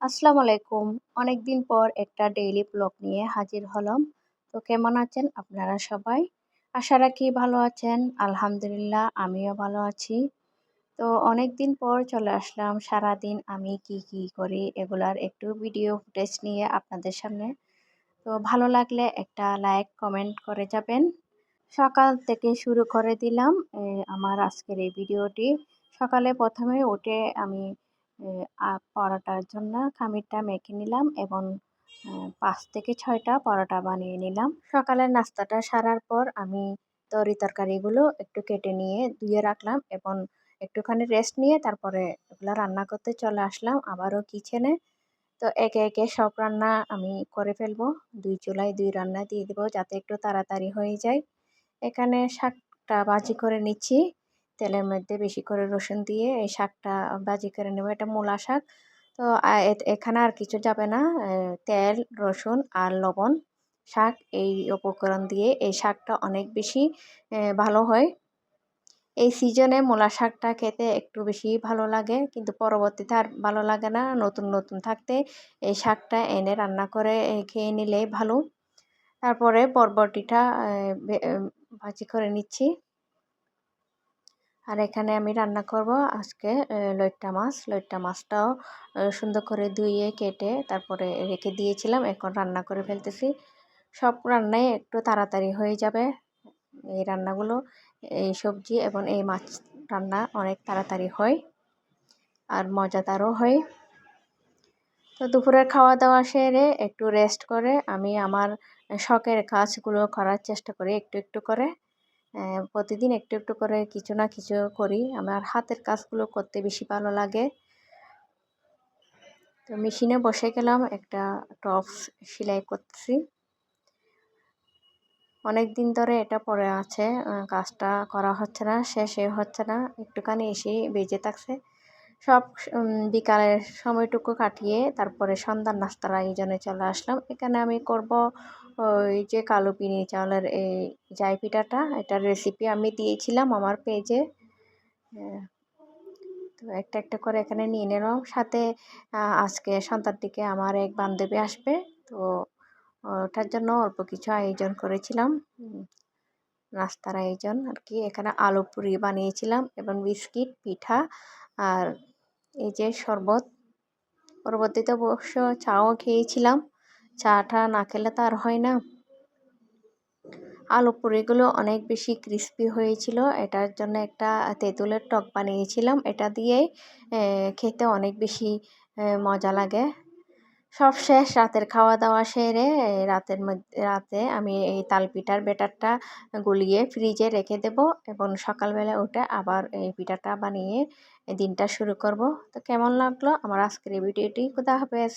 আসসালামু আলাইকুম। অনেকদিন পর একটা ডেইলি ব্লগ নিয়ে হাজির হলাম। তো কেমন আছেন আপনারা সবাই? আশা রাখি ভালো আছেন। আলহামদুলিল্লাহ আমিও ভালো আছি। তো অনেকদিন পর চলে আসলাম সারাদিন আমি কি করি এগুলার একটু ভিডিও ফুটেজ নিয়ে আপনাদের সামনে। তো ভালো লাগলে একটা লাইক কমেন্ট করে যাবেন। সকাল থেকে শুরু করে দিলাম আমার আজকের এই ভিডিওটি। সকালে প্রথমে উঠে আমি পরোটার জন্য খামিরটা মেখে নিলাম এবং ৫ থেকে ৬টা পরোটা বানিয়ে নিলাম। সকালের নাস্তাটা সারার পর আমি তরকারিগুলো একটু কেটে নিয়ে ধুয়ে রাখলাম এবং একটুখানি রেস্ট নিয়ে তারপরে এগুলো রান্না করতে চলে আসলাম আবারও কিচেনে। তো একে সব রান্না আমি করে ফেলবো। ২ চুলায় ২ রান্না দিয়ে দিব যাতে একটু তাড়াতাড়ি হয়ে যায়। এখানে শাকটা ভাজি করে নিচ্ছি। তেলের মধ্যে বেশি করে রসুন দিয়ে এই শাকটা ভাজি করে নেব। এটা মূলা শাক। তো এখানে আর কিছু যাবে না। তেল, রসুন আর লবণ, শাক এই উপকরণ দিয়ে এই শাকটা অনেক বেশি ভালো হয়। এই সিজনে মূলা শাকটা খেতে একটু বেশি ভালো লাগে কিন্তু পরবর্তীতে আর ভালো লাগে না। নতুন থাকতে এই শাকটা এনে রান্না করে খেয়ে নিলেই ভালো। তারপরে বরবটিটা ভাজি করে নিচ্ছি। আর এখানে আমি রান্না করব আজকে লইট্টা মাছ। লইট্টা মাছটাও সুন্দর করে ধুয়ে কেটে তারপরে রেখে দিয়েছিলাম। এখন রান্না করে ফেলতেছি। সব রান্নাই একটু তাড়াতাড়ি হয়ে যাবে। এই রান্নাগুলো এই সবজি এবং এই মাছ রান্না অনেক তাড়াতাড়ি হয় আর মজাদারও হয়। তো দুপুরের খাওয়া-দাওয়া সেরে একটু রেস্ট করে আমি আমার শখের কাজগুলো করার চেষ্টা করি একটু করে। প্রতিদিন একটু করে কিছু না কিছু করি। আমার হাতের কাজগুলো করতে বেশি ভালো লাগে। তো মেশিনে বসে গেলাম একটা টপস সেলাই করতেছি। অনেকদিন ধরে এটা পড়ে আছে। কাজটা করা হচ্ছে না, শেষই হচ্ছে না। একটুখানি এসেই বেজে থাকছে। সব বিকালের সময়টুকু কাটিয়ে তারপরে সন্ধ্যার নাস্তার আয়োজনে চলে আসলাম। এখানে আমি করব ওই যে কালো বিনি চাউলের এই জাই পিঠাটা। এটার রেসিপি আমি দিয়েছিলাম আমার পেজে। তো একটা করে এখানে নিয়ে নিলাম। সাথে আজকে সন্ধ্যার দিকে আমার এক বান্ধবী আসবে। তো ওটার জন্য অল্প কিছু আয়োজন করেছিলাম। নাস্তার আয়োজন আর কি। এখানে আলু পুরি বানিয়েছিলাম এবং বিস্কিট, পিঠা আর এই যে শরবত। পরবর্তীতে অবশ্য চাও খেয়েছিলাম। চাটা না খেলে তো আর হয় না। আলু পুরিগুলো অনেক বেশি ক্রিস্পি হয়েছিল। এটার জন্য একটা তেঁতুলের টক বানিয়েছিলাম। এটা দিয়ে খেতে অনেক বেশি মজা লাগে। সব শেষ রাতের খাওয়া-দাওয়া সেরে রাতে আমি এই তালপিঠার ব্যাটারটা গুলিয়ে ফ্রিজে রেখে দেব এবং সকালবেলা উঠে আবার এই পিঠাটা বানিয়ে দিনটা শুরু করব। তো কেমন লাগলো আমার আজকের এই ভিডিওটি? খোদা হাফেজ।